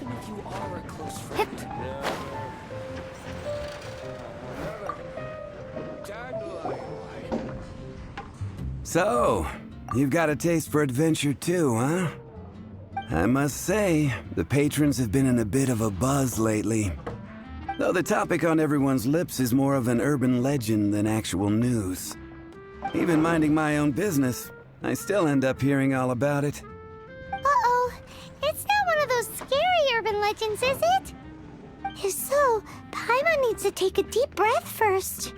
Even if you are a close friend. So, you've got a taste for adventure too, huh? I must say, the patrons have been in a bit of a buzz lately. Though the topic on everyone's lips is more of an urban legend than actual news. Even minding my own business, I still end up hearing all about it. Uh-oh. It's not one of those scary urban legends, is it? If so, Paimon needs to take a deep breath first.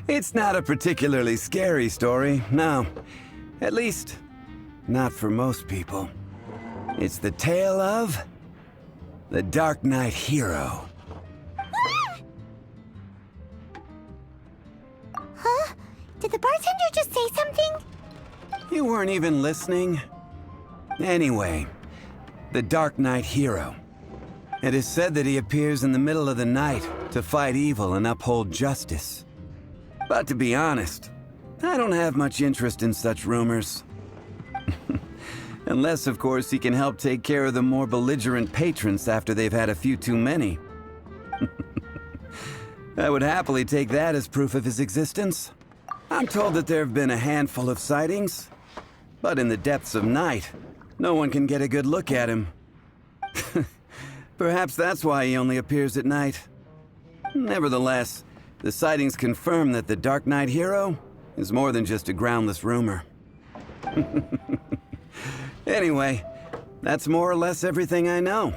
It's not a particularly scary story, no. At least, not for most people. It's the tale of the Dark Knight Hero. Huh? Did the bartender just say something? You weren't even listening? Anyway, the Dark Knight Hero. It is said that he appears in the middle of the night to fight evil and uphold justice. But to be honest, I don't have much interest in such rumors. Unless, of course, he can help take care of the more belligerent patrons after they've had a few too many. I would happily take that as proof of his existence. I'm told that there have been a handful of sightings, but in the depths of night, no one can get a good look at him. Perhaps that's why he only appears at night. Nevertheless, the sightings confirm that the Dark Knight Hero is more than just a groundless rumor. Anyway, that's more or less everything I know.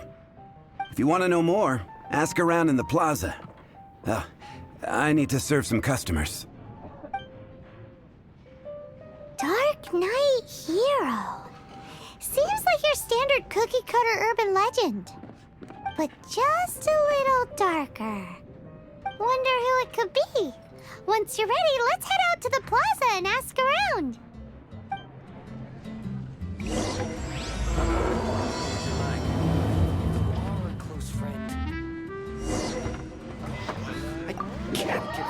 If you want to know more, ask around in the plaza. I need to serve some customers. Dark Knight Hero. Seems like your standard cookie-cutter urban legend. But just a little darker. Wonder who it could be. Once you're ready, let's head out to the plaza and ask around. You are a close friend. I can't give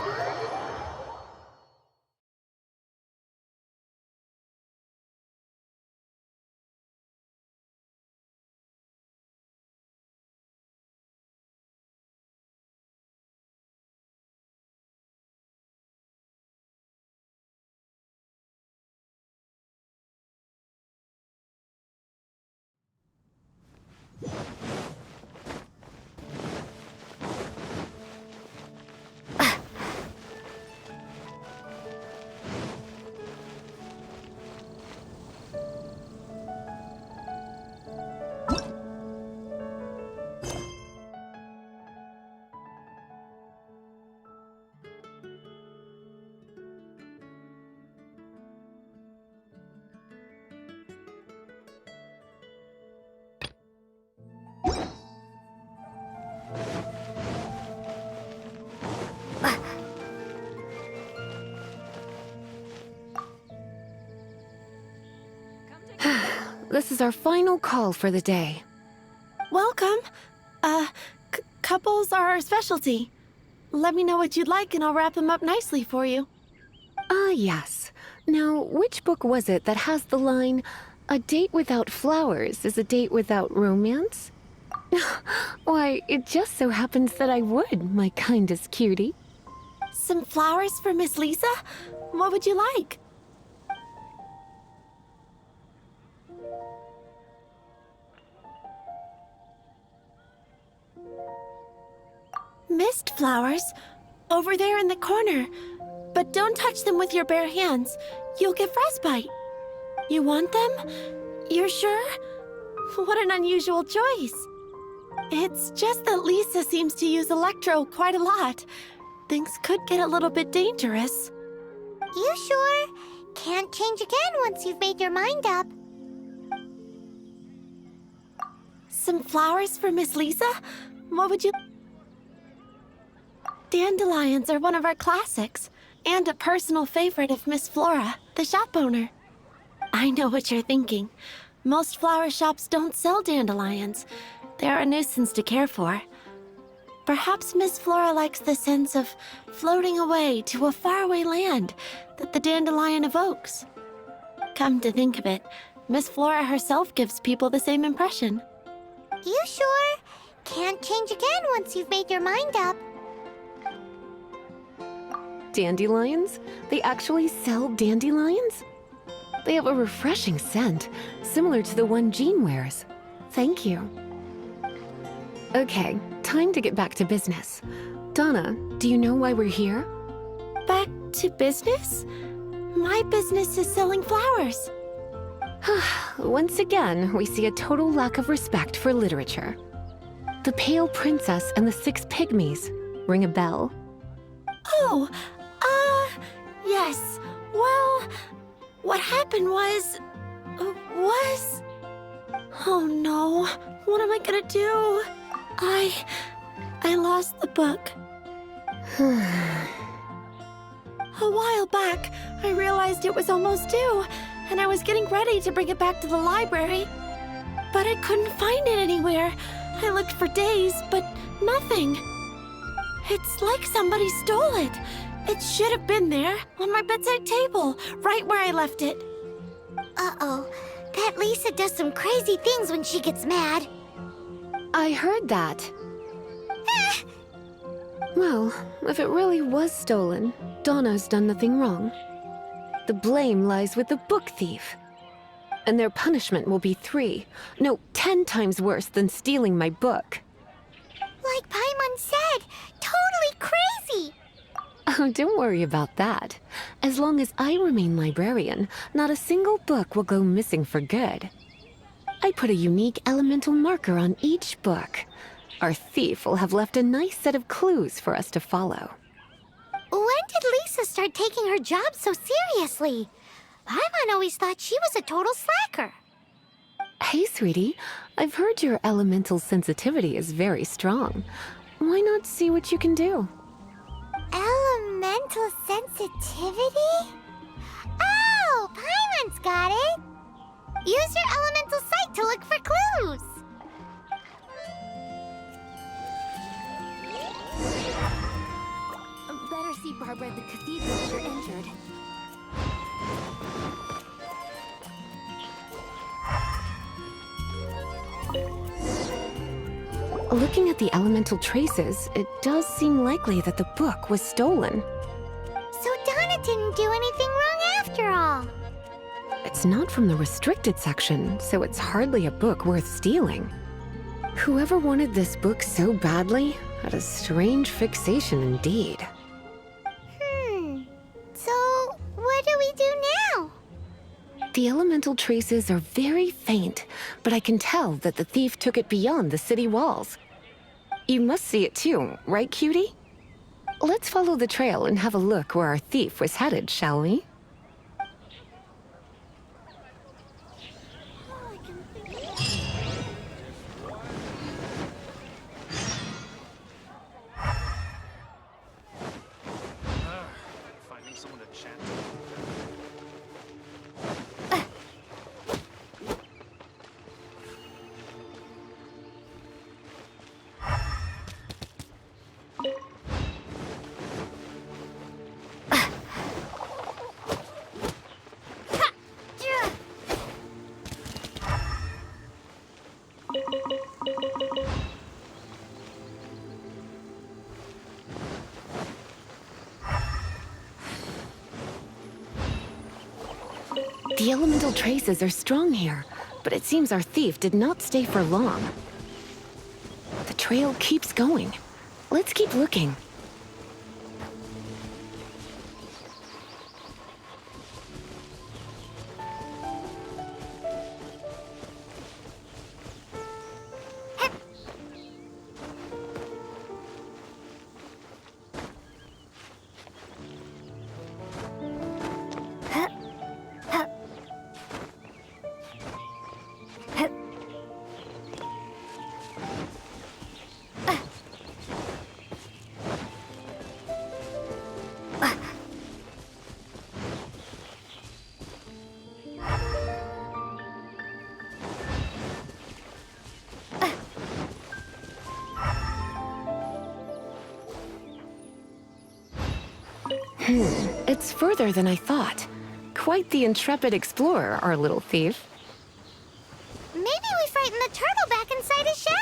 This is our final call for the day. Welcome. Couples are our specialty. Let me know what you'd like and I'll wrap them up nicely for you. Yes. Now, which book was it that has the line, "A date without flowers is a date without romance"? Why, it just so happens that I would, my kindest cutie. Some flowers for Miss Lisa? What would you like? Mist flowers? Over there in the corner. But don't touch them with your bare hands. You'll get frostbite. You want them? You're sure? What an unusual choice. It's just that Lisa seems to use electro quite a lot. Things could get a little bit dangerous. You sure? Can't change again once you've made your mind up. Some flowers for Miss Lisa? What would you... Dandelions are one of our classics, and a personal favorite of Miss Flora, the shop owner. I know what you're thinking. Most flower shops don't sell dandelions. They're a nuisance to care for. Perhaps Miss Flora likes the sense of floating away to a faraway land that the dandelion evokes. Come to think of it, Miss Flora herself gives people the same impression. You sure? Can't change again once you've made your mind up. Dandelions? They actually sell dandelions? They have a refreshing scent, similar to the one Jean wears. Thank you. Okay, time to get back to business. Donna, do you know why we're here? Back to business? My business is selling flowers. Once again, we see a total lack of respect for literature. The Pale Princess and the Six Pygmies. Ring a bell? Oh, yes. Well, what happened was... Oh no, what am I gonna do? I lost the book. A while back, I realized it was almost due, and I was getting ready to bring it back to the library. But I couldn't find it anywhere. I looked for days, but nothing. It's like somebody stole it. It should have been there, on my bedside table, right where I left it. Uh-oh. That Lisa does some crazy things when she gets mad. I heard that. Well, if it really was stolen, Donna's done nothing wrong. The blame lies with the book thief. And their punishment will be 10 times worse than stealing my book. Like Paimon said, totally crazy. Oh, don't worry about that. As long as I remain librarian, not a single book will go missing for good. I put a unique elemental marker on each book. Our thief will have left a nice set of clues for us to follow. When did Lisa start taking her job so seriously? Paimon always thought she was a total slacker. Hey, sweetie, I've heard your elemental sensitivity is very strong. Why not see what you can do? Elemental sensitivity? Oh, Paimon's got it. Use your elemental sight to look for clues. Better see Barbara at the cathedral if you're injured. Looking at the elemental traces, it does seem likely that the book was stolen. So Donna didn't do anything wrong after all. It's not from the restricted section, so it's hardly a book worth stealing. Whoever wanted this book so badly had a strange fixation indeed. So what do we do now? The elemental traces are very faint, but I can tell that the thief took it beyond the city walls. You must see it too, right, cutie? Let's follow the trail and have a look where our thief was headed, shall we? Finding someone to chat The elemental traces are strong here, but it seems our thief did not stay for long. The trail keeps going. Let's keep looking. It's further than I thought. Quite the intrepid explorer, our little thief. Maybe we frightened the turtle back inside his shell.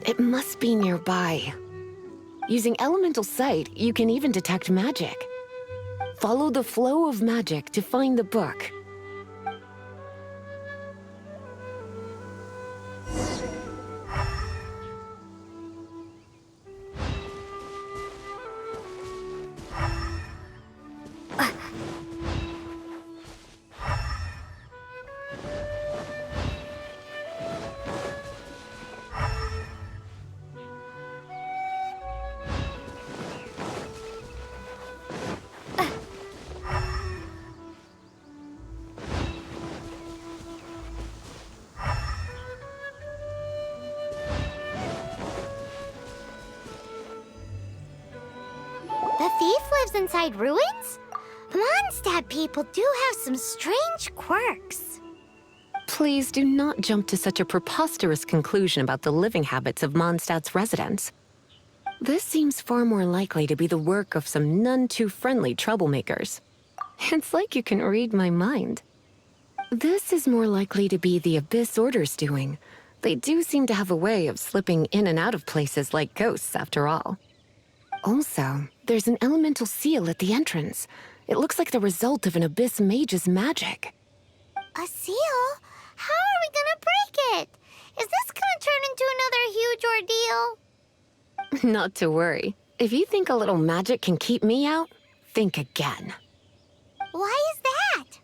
It must be nearby. Using elemental sight, you can even detect magic. Follow the flow of magic to find the book. The thief lives inside ruins? Mondstadt people do have some strange quirks. Please do not jump to such a preposterous conclusion about the living habits of Mondstadt's residents. This seems far more likely to be the work of some none-too-friendly troublemakers. It's like you can read my mind. This is more likely to be the Abyss Order's doing. They do seem to have a way of slipping in and out of places like ghosts, after all. Also, there's an elemental seal at the entrance. It looks like the result of an Abyss mage's magic. A seal? How are we gonna break it? Is this gonna turn into another huge ordeal? Not to worry. If you think a little magic can keep me out, think again. Why is that?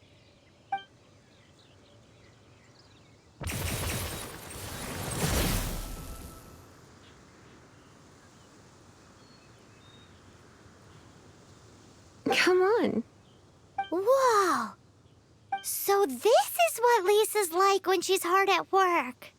Come on. Whoa! So this is what Lisa's like when she's hard at work.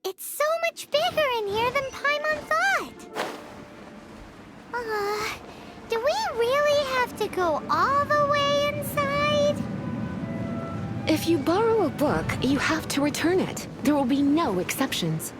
It's so much bigger in here than Paimon thought. Do we really have to go all the way inside? If you borrow a book, you have to return it. There will be no exceptions.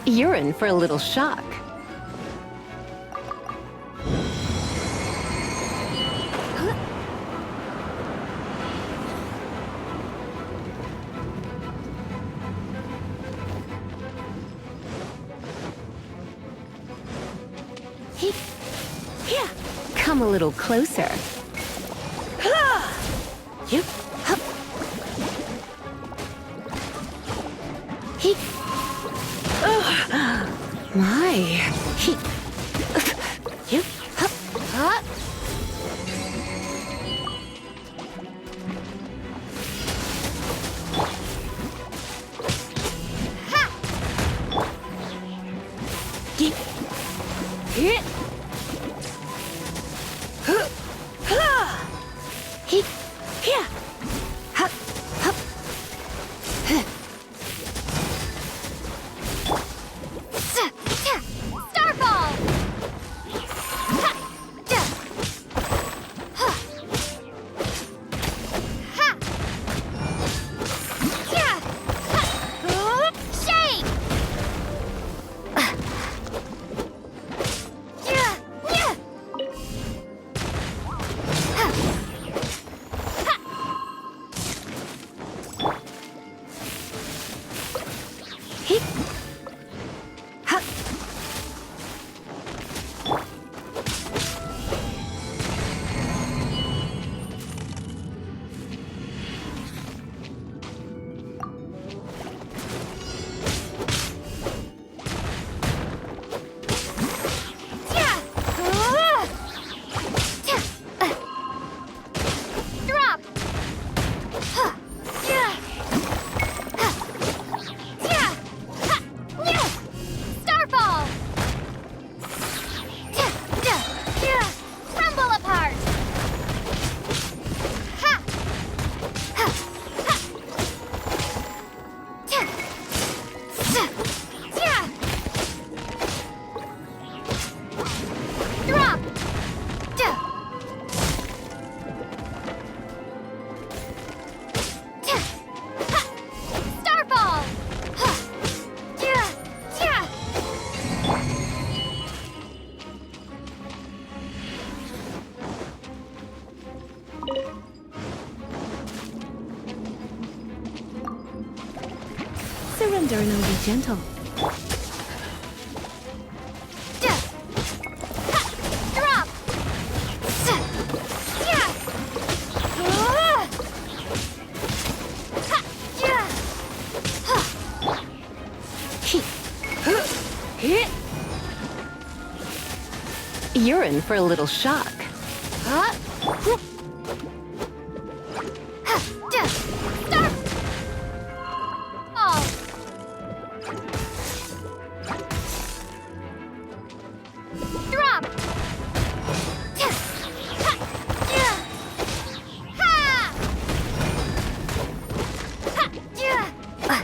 You're in for a little shock. He. Yeah. Come a little closer. You. Hup. He. My. He. You. Hup. Hup. He. Here. He. Here. Hup. Hup. Starfall! Ha! Ja! Ha! Ha! Ja! Ha! Shake! Ja! Ja! Ha! Ha! He. Hup. Ja! Ja! Drop! Ha! Ja! Ha! Ja! Ha! Ja! Starfall! Ja! Ja! Ja! Crumble apart! Ha! Ha! Ha! Ja! Ja! Ja! Drop! Ja! Ja! Ha! Starfall! Ha! Ja! Ja! Surrender and I'll be gentle. Ja! Ha! Drop! Ja! Ja! Ha! Ja! Ha! He. You're in for a little shock. Huh? Whoop. Ha! Ja! Start! Oh! Drop! Ja! Ha! Ja! Ha! Ha! Ja! Ha!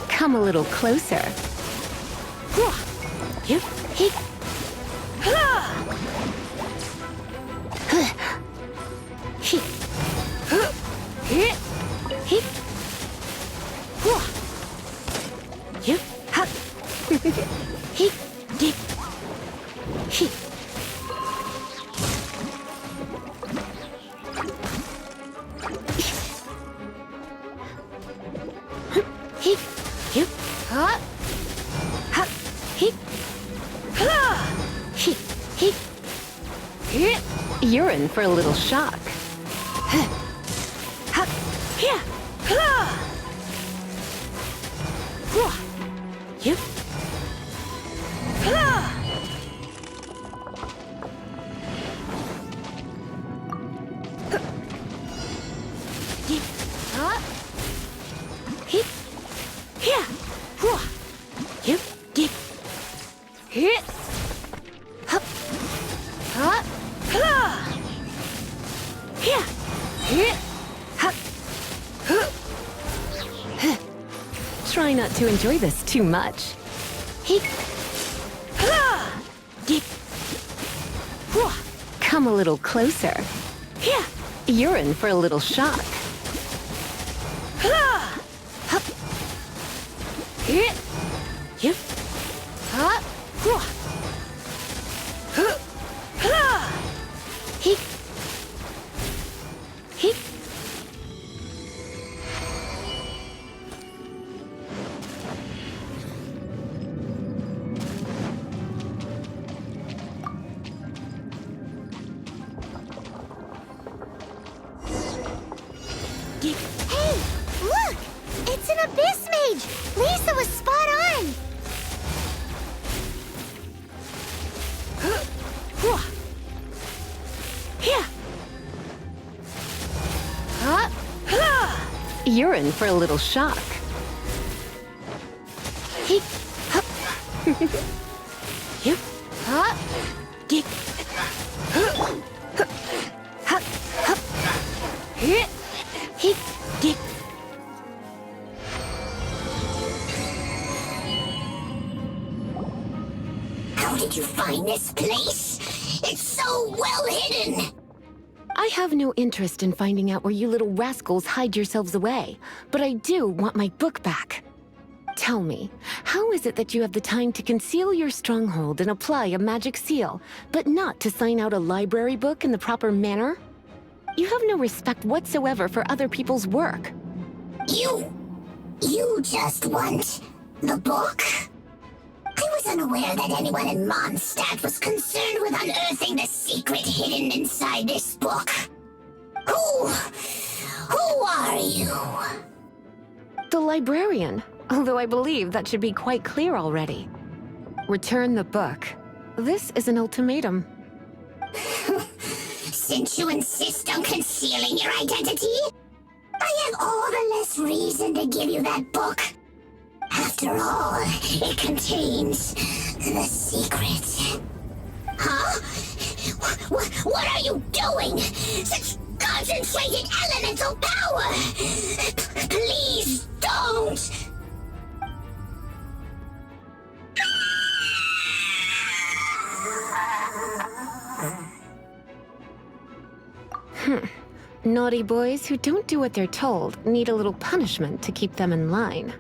Come a little closer. You. He. He. He. He. You. Hup. He. He. He. He. You. Huh? Hup. He. He. He. He. You're in for a little shock. Hup. Here. You. Huh? He. Here. You. Dip. Here. Hup. Huh? Here. Here. Hup. Try not to enjoy this too much. He. Dip. Come a little closer. Here. You're in for a little shock. Hit. Yep. Ha. Hua. Huh. Ha. He. He. Hey, look! It's an abyss mage! Lisa was spot on! Hua. Here. Ha. Ha. You're in for a little shock. He. Hup. Yep. Ha. Get. Huh. Hup. Hup. Here. He. Get. How did you find this place? It's so well hidden! I have no interest in finding out where you little rascals hide yourselves away, but I do want my book back. Tell me, how is it that you have the time to conceal your stronghold and apply a magic seal, but not to sign out a library book in the proper manner? You have no respect whatsoever for other people's work. You just want the book? I was unaware that anyone in Mondstadt was concerned with unearthing the secret hidden inside this book. Who are you? The librarian, although I believe that should be quite clear already. Return the book. This is an ultimatum. Since you insist on concealing your identity, I have all the less reason to give you that book. After all, it contains the secret. Huh? What are you doing? Such concentrated elemental power! Please don't! Naughty boys who don't do what they're told need a little punishment to keep them in line.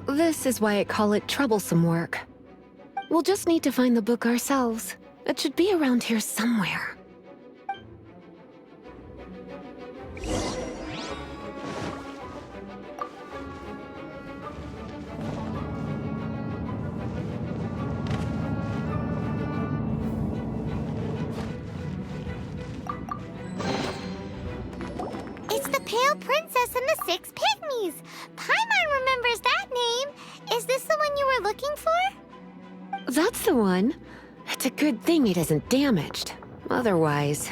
This is why I call it troublesome work. We'll just need to find the book ourselves. It should be around here somewhere. It's the Pale Princess and the Six Pygmies! Paimon remembers that name! Is this the one you were looking for? That's the one. It's a good thing it isn't damaged. Otherwise...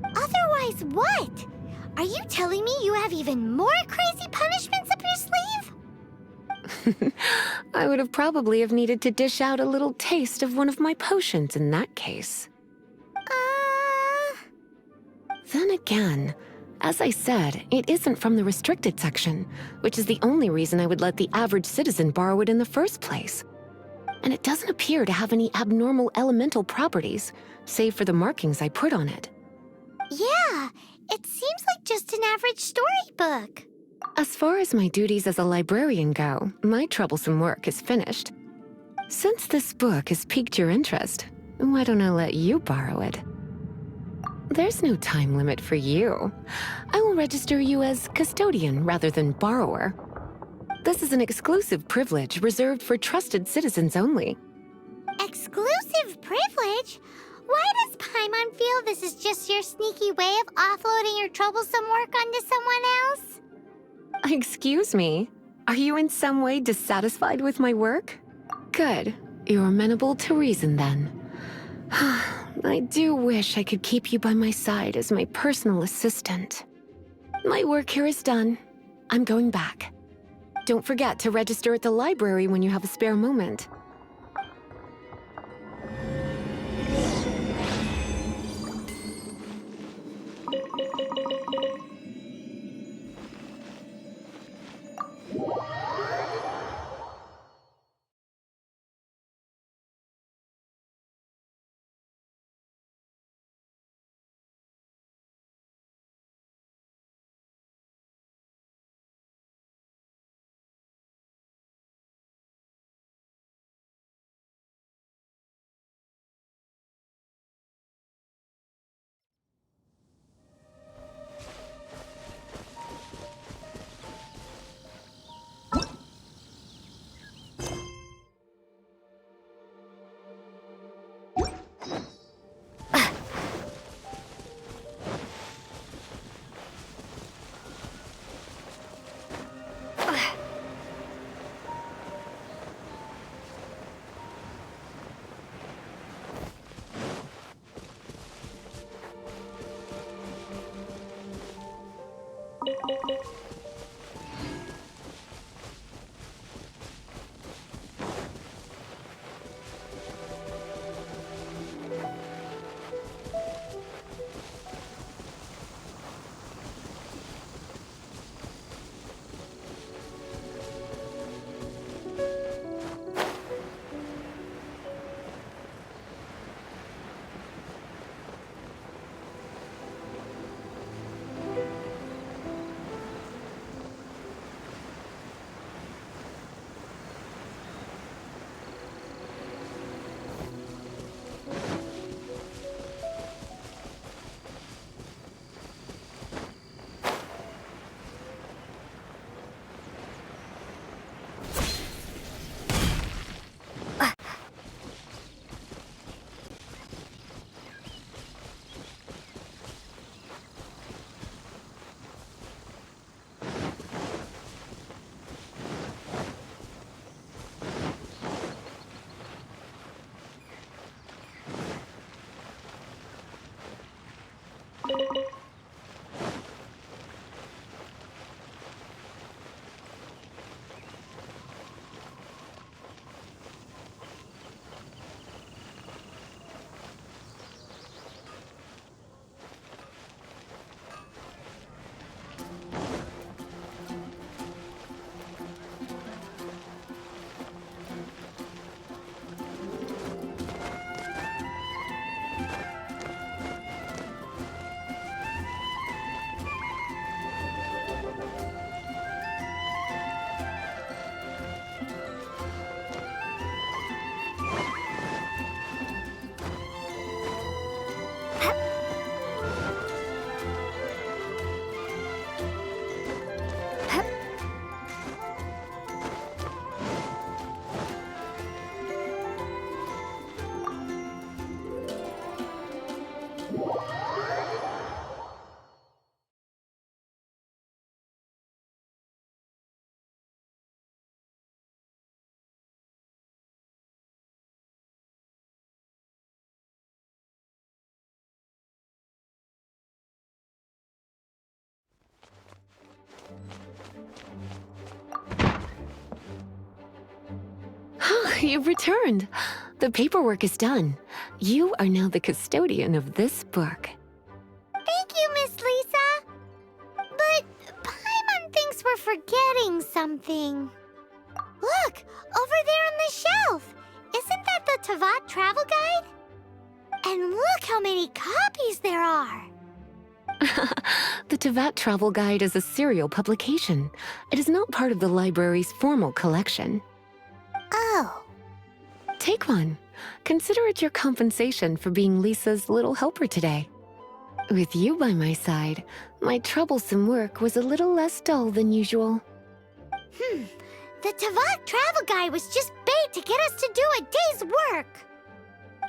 Otherwise what? Are you telling me you have even more crazy punishments up your sleeve? I would have probably have needed to dish out a little taste of one of my potions in that case. Then again, as I said, it isn't from the restricted section, which is the only reason I would let the average citizen borrow it in the first place. And it doesn't appear to have any abnormal elemental properties, save for the markings I put on it. Yeah, it seems like just an average storybook. As far as my duties as a librarian go, my troublesome work is finished. Since this book has piqued your interest, why don't I let you borrow it? There's no time limit for you. I will register you as custodian rather than borrower. This is an exclusive privilege reserved for trusted citizens only. Exclusive privilege? Why does Paimon feel this is just your sneaky way of offloading your troublesome work onto someone else? Excuse me, are you in some way dissatisfied with my work? Good, you're amenable to reason then. I do wish I could keep you by my side as my personal assistant. My work here is done. I'm going back. Don't forget to register at the library when you have a spare moment. You've returned. The paperwork is done. You are now the custodian of this book. Thank you, Miss Lisa. But Paimon thinks we're forgetting something. Look, over there on the shelf. Isn't that the Tavat travel guide? And look how many copies there are. The Tavat Travel Guide is a serial publication. It is not part of the library's formal collection. Oh. Take one. Consider it your compensation for being Lisa's little helper today. With you by my side, my troublesome work was a little less dull than usual. The Tavat travel guide was just bait to get us to do a day's work.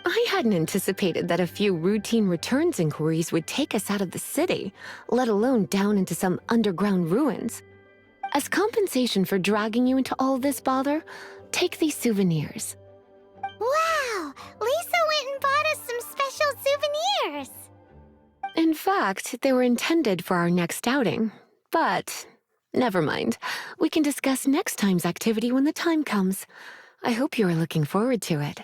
I hadn't anticipated that a few routine returns inquiries would take us out of the city, let alone down into some underground ruins. As compensation for dragging you into all this bother, take these souvenirs. Wow! Lisa went and bought us some special souvenirs. In fact, they were intended for our next outing. But never mind. We can discuss next time's activity when the time comes. I hope you are looking forward to it.